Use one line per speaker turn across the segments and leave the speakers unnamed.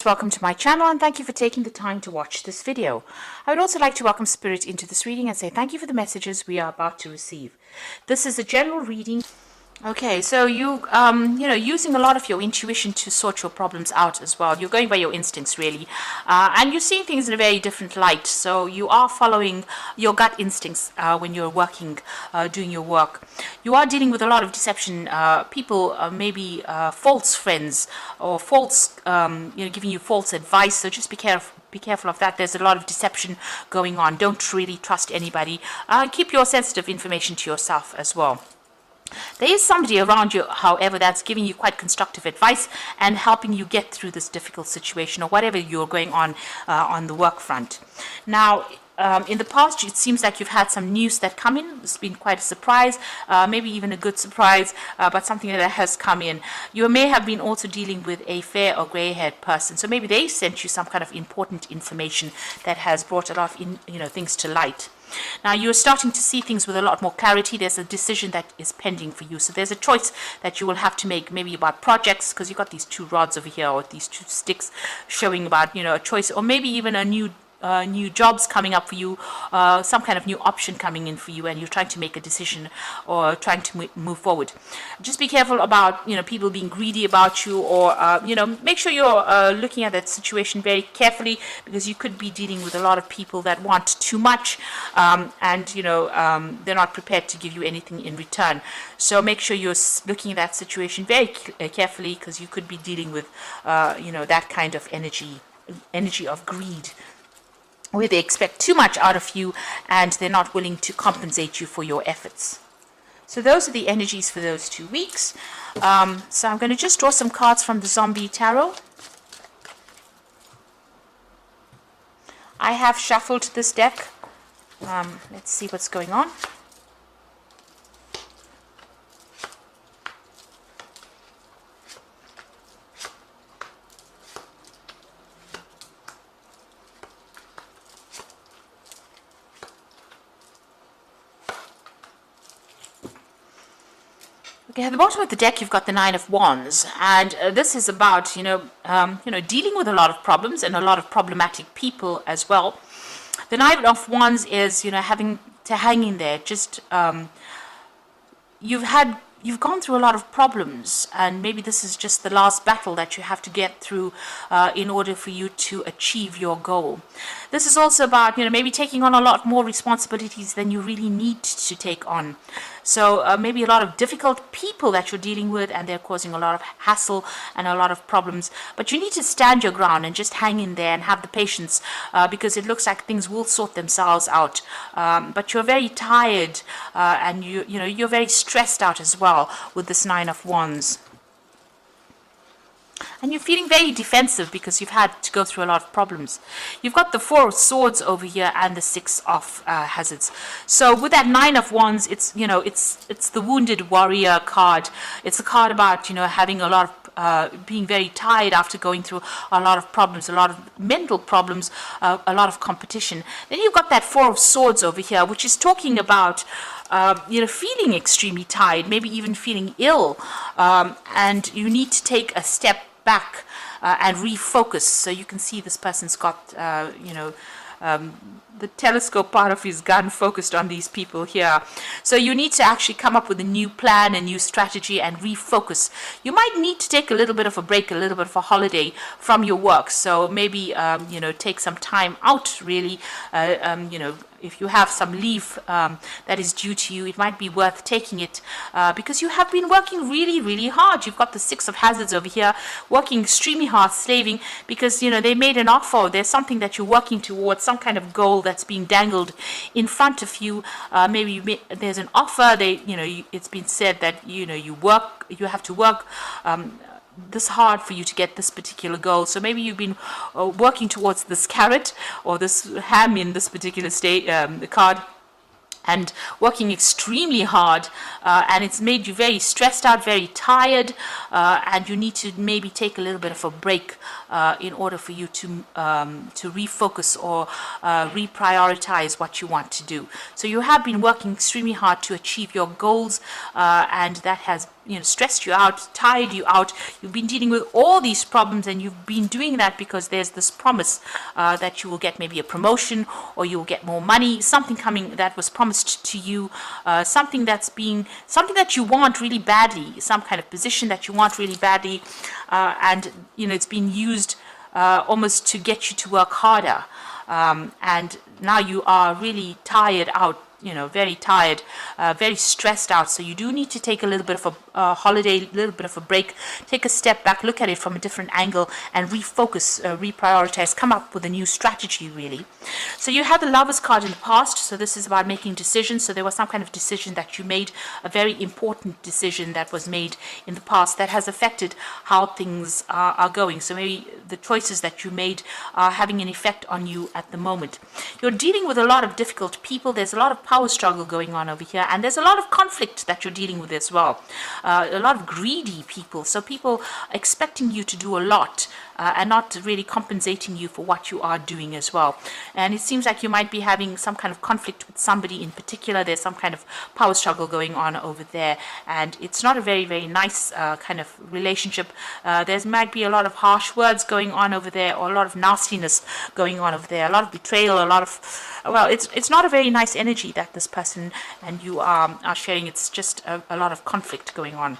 welcome to my channel and thank you for taking the time to watch this video. I would also like to welcome Spirit into this reading and say thank you for the messages we are about to receive. This is a general reading. Okay, so using a lot of your intuition to sort your problems out as well. You're going by your instincts really, and you're seeing things in a very different light. So you are following your gut instincts when you're working, doing your work. You are dealing with a lot of deception, people, maybe false friends or false, giving you false advice. So just be careful. Be careful of that. There's a lot of deception going on. Don't really trust anybody. Keep your sensitive information to yourself as well. There is somebody around you, however, that's giving you quite constructive advice and helping you get through this difficult situation or whatever you're going on the work front. Now, in the past, it seems like you've had some news that come in. It's been quite a surprise, maybe even a good surprise, but something that has come in. You may have been also dealing with a fair or gray-haired person, so maybe they sent you some kind of important information that has brought a lot of things to light. Now you're starting to see things with a lot more clarity. There's a decision that is pending for you. So there's a choice that you will have to make, maybe about projects, because you've got these two rods over here or these two sticks showing about, a choice, or maybe even a new jobs coming up for you, some kind of new option coming in for you, and you're trying to make a decision or trying to move forward. Just be careful about people being greedy about you, or make sure you're looking at that situation very carefully, because you could be dealing with a lot of people that want too much, and they're not prepared to give you anything in return. So make sure you're looking at that situation very carefully, because you could be dealing with that kind of energy of greed, where they expect too much out of you and they're not willing to compensate you for your efforts. So those are the energies for those 2 weeks. So I'm going to just draw some cards from the Zombie Tarot. I have shuffled this deck. Let's see what's going on. Okay, at the bottom of the deck, you've got the Nine of Wands, and this is about, dealing with a lot of problems and a lot of problematic people as well. The Nine of Wands is, having to hang in there. Just you've gone through a lot of problems, and maybe this is just the last battle that you have to get through in order for you to achieve your goal. This is also about, maybe taking on a lot more responsibilities than you really need to take on. So maybe a lot of difficult people that you're dealing with, and they're causing a lot of hassle and a lot of problems. But you need to stand your ground and just hang in there and have the patience, because it looks like things will sort themselves out. But you're very tired, and you're very stressed out as well with this Nine of Wands. And you're feeling very defensive because you've had to go through a lot of problems. You've got the Four of Swords over here and the Six of Hazards. So with that Nine of Wands, it's the Wounded Warrior card. It's a card about having a lot of being very tired after going through a lot of problems, a lot of mental problems, a lot of competition. Then you've got that Four of Swords over here, which is talking about feeling extremely tired, maybe even feeling ill, and you need to take a step back and refocus. So you can see this person's got the telescope part of his gun focused on these people here. So you need to actually come up with a new plan, a new strategy, and refocus. You might need to take a little bit of a break, a little bit of a holiday from your work. So maybe take some time out really. If you have some leave that is due to you, it might be worth taking it, because you have been working really, really hard. You've got the Six of Hazards over here, working extremely hard, slaving, because they made an offer. There's something that you're working towards, some kind of goal that's being dangled in front of you. Maybe there's an offer. It's been said that you have to work this hard for you to get this particular goal. So maybe you've been working towards this carrot or this ham in this particular card, and working extremely hard, and it's made you very stressed out, very tired, and you need to maybe take a little bit of a break in order for you to refocus or reprioritize what you want to do. So you have been working extremely hard to achieve your goals, and that has stressed you out, tired you out. You've been dealing with all these problems, and you've been doing that because there's this promise that you will get maybe a promotion, or you'll get more money, something coming that was promised to you, something that you want really badly, some kind of position that you want really badly, and it's been used almost to get you to work harder, and now you are really tired out, very tired, very stressed out. So you do need to take a little bit of a holiday, a little bit of a break, take a step back, look at it from a different angle, and refocus, reprioritize, come up with a new strategy, really. So you had the Lovers card in the past, so this is about making decisions. So there was some kind of decision that you made, a very important decision that was made in the past that has affected how things are going. So maybe the choices that you made are having an effect on you at the moment. You're dealing with a lot of difficult people. There's a lot of power struggle going on over here, and there's a lot of conflict that you're dealing with as well. A lot of greedy people, so people expecting you to do a lot and not really compensating you for what you are doing as well. And it seems like you might be having some kind of conflict with somebody in particular. There's some kind of power struggle going on over there, and it's not a very, very nice kind of relationship. There might be a lot of harsh words going on over there, or a lot of nastiness going on over there, a lot of betrayal, a lot of, well, it's not a very nice energy that this person and you are sharing. It's just a lot of conflict going on.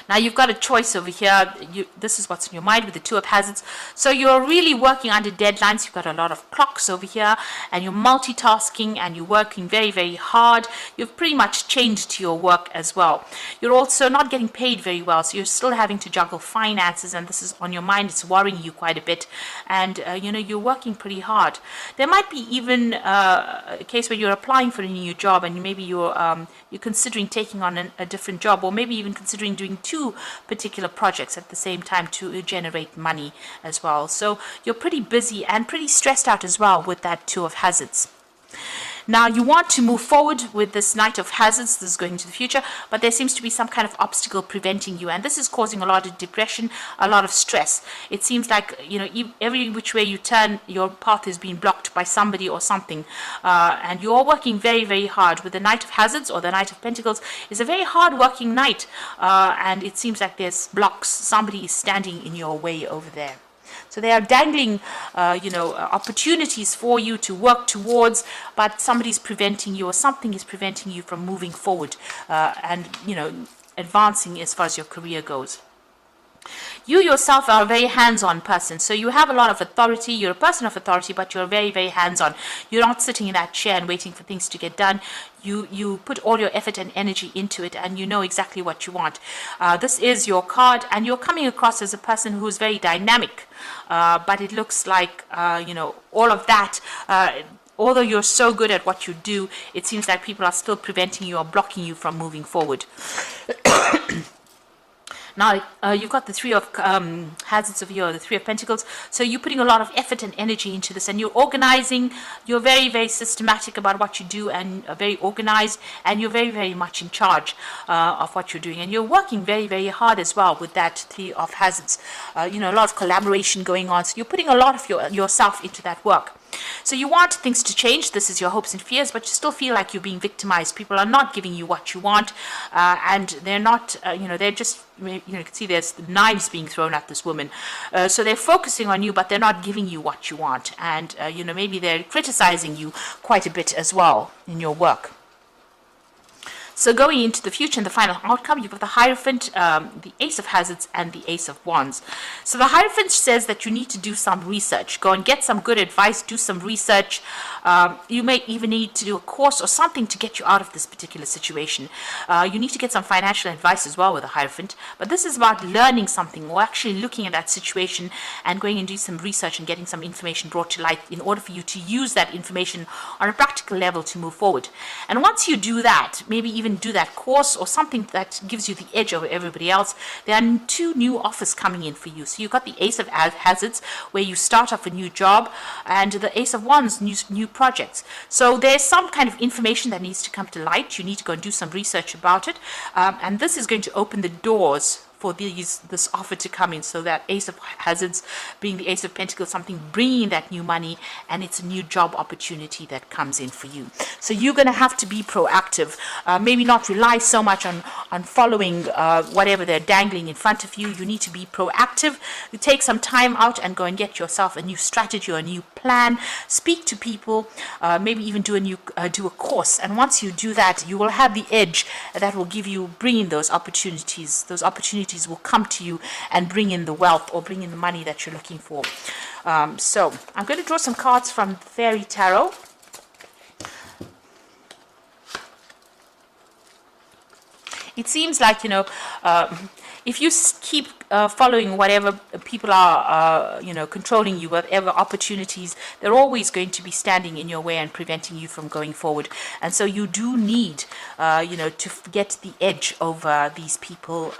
Now you've got a choice over here. This is what's in your mind with the Two of Hazards. So you're really working under deadlines. You've got a lot of clocks over here, and you're multitasking, and you're working very, very hard. You've pretty much chained to your work as well. You're also not getting paid very well, so you're still having to juggle finances, and this is on your mind. It's worrying you quite a bit, and you're working pretty hard. There might be even a case where you're applying for a new job, and maybe you're considering taking on a different job, or maybe even considering doing two particular projects at the same time to generate money as well. So you're pretty busy and pretty stressed out as well with that Two of Hazards. Now you want to move forward with this Knight of Hazards. This is going into the future, but there seems to be some kind of obstacle preventing you, and this is causing a lot of depression, a lot of stress. It seems like every which way you turn, your path is being blocked by somebody or something, and you're working very, very hard. With the Knight of Hazards or the Knight of Pentacles is a very hard working knight, and it seems like there's blocks. Somebody is standing in your way over there. So they are dangling, opportunities for you to work towards, but somebody's preventing you, or something is preventing you from moving forward and advancing as far as your career goes. You yourself are a very hands-on person, so you have a lot of authority. You're a person of authority, but you're very, very hands-on. You're not sitting in that chair and waiting for things to get done. You put all your effort and energy into it, and you know exactly what you want. This is your card, and you're coming across as a person who's very dynamic, but it looks like, all of that, although you're so good at what you do, it seems like people are still preventing you or blocking you from moving forward. Now, you've got the Three of Hazards over here, the Three of Pentacles. So you're putting a lot of effort and energy into this, and you're organizing. You're very, very systematic about what you do, and very organized, and you're very, very much in charge of what you're doing. And you're working very, very hard as well with that Three of Hazards. A lot of collaboration going on. So you're putting a lot of yourself into that work. So you want things to change. This is your hopes and fears, but you still feel like you're being victimized. People are not giving you what you want, and they're not, they're just, you can see there's knives being thrown at this woman. So they're focusing on you, but they're not giving you what you want. And, maybe they're criticizing you quite a bit as well in your work. So going into the future and the final outcome, you've got the Hierophant, the Ace of Hazards, and the Ace of Wands. So the Hierophant says that you need to do some research. Go and get some good advice, do some research. You may even need to do a course or something to get you out of this particular situation. You need to get some financial advice as well with the Hierophant. But this is about learning something, or actually looking at that situation and going and do some research and getting some information brought to light in order for you to use that information on a practical level to move forward. And once you do that, maybe even even do that course or something that gives you the edge over everybody else. There are 2 new offers coming in for you. So you've got the Ace of Hazards, where you start off a new job, and the Ace of Wands, new projects. So there's some kind of information that needs to come to light. You need to go and do some research about it, and this is going to open the doors for this offer to come in. So that Ace of Hazards being the Ace of Pentacles, something bringing that new money, and it's a new job opportunity that comes in for you. So you're going to have to be proactive, maybe not rely so much on following whatever they're dangling in front of you. You need to be proactive. You take some time out and go and get yourself a new strategy or a new plan. Speak to people, maybe even do a course, and once you do that, you will have the edge that will bring in those opportunities. Those opportunities will come to you and bring in the wealth or bring in the money that you're looking for. So I'm going to draw some cards from Fairy Tarot. It seems like, if you keep following whatever people are, controlling you, whatever opportunities, they're always going to be standing in your way and preventing you from going forward. And so you do need, to get the edge over these people,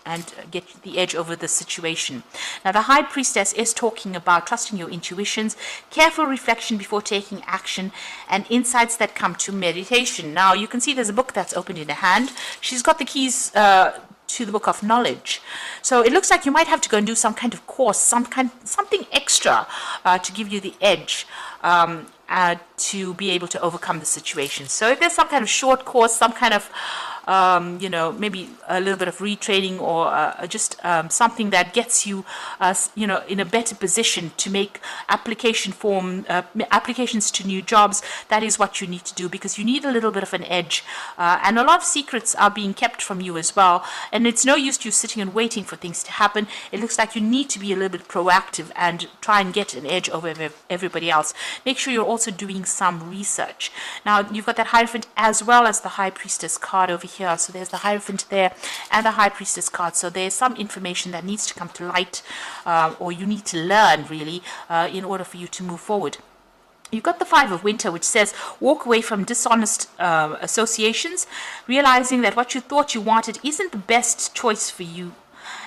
and get the edge over the situation. Now, the High Priestess is talking about trusting your intuitions, careful reflection before taking action, and insights that come to meditation. Now, you can see there's a book that's opened in her hand. She's got the keys to the book of knowledge. So it looks like you might have to go and do some kind of course, something extra to give you the edge to be able to overcome the situation. So if there's some kind of short course, some kind of maybe a little bit of retraining, or just something that gets you, in a better position to make applications to new jobs, that is what you need to do, because you need a little bit of an edge. And a lot of secrets are being kept from you as well. And it's no use you sitting and waiting for things to happen. It looks like you need to be a little bit proactive and try and get an edge over everybody else. Make sure you're also doing some research. Now, you've got that Hierophant as well as the High Priestess card over here. So there's the Hierophant there and the High Priestess card. So there's some information that needs to come to light, or you need to learn really, in order for you to move forward. You've got the Five of Winter, which says walk away from dishonest associations, realizing that what you thought you wanted isn't the best choice for you,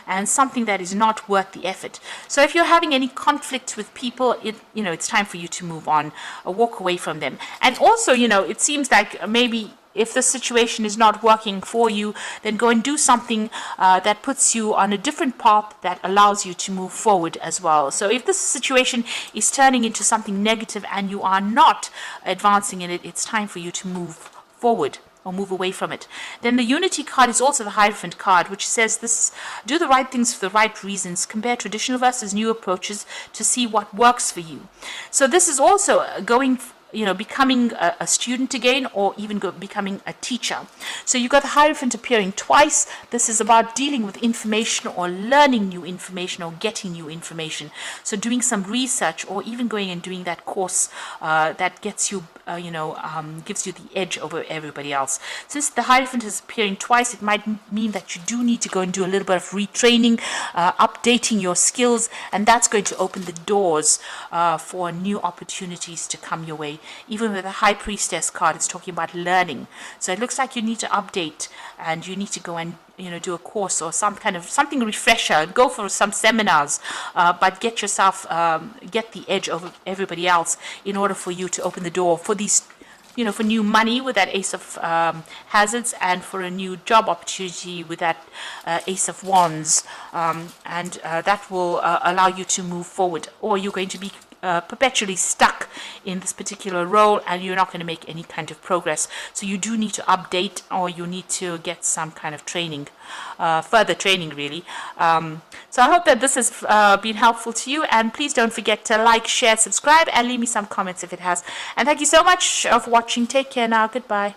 and something that is not worth the effort. So if you're having any conflict with people, it's time for you to move on, or walk away from them. And also, it seems like maybe if the situation is not working for you, then go and do something that puts you on a different path that allows you to move forward as well. So if this situation is turning into something negative and you are not advancing in it, it's time for you to move forward or move away from it. Then the Unity card is also the Hierophant card, which says this: do the right things for the right reasons, compare traditional versus new approaches to see what works for you. So this is also becoming a student again, or even becoming a teacher. So you've got the Hierophant appearing twice. This is about dealing with information or learning new information or getting new information. So doing some research, or even going and doing that course that gets you, gives you the edge over everybody else. Since the Hierophant is appearing twice, it might mean that you do need to go and do a little bit of retraining, updating your skills, and that's going to open the doors for new opportunities to come your way. Even with the High Priestess card, it's talking about learning. So it looks like you need to update, and you need to go and do a course or something refresher. Go for some seminars, but get yourself get the edge over everybody else in order for you to open the door for these, for new money with that Ace of Hazards, and for a new job opportunity with that Ace of Wands, and that will allow you to move forward. Or you're going to be perpetually stuck in this particular role, and you're not going to make any kind of progress. So you do need to update, or you need to get some kind of training, further training really. So I hope that this has been helpful to you, and please don't forget to like, share, subscribe, and leave me some comments if it has. And thank you so much for watching. Take care now. Goodbye.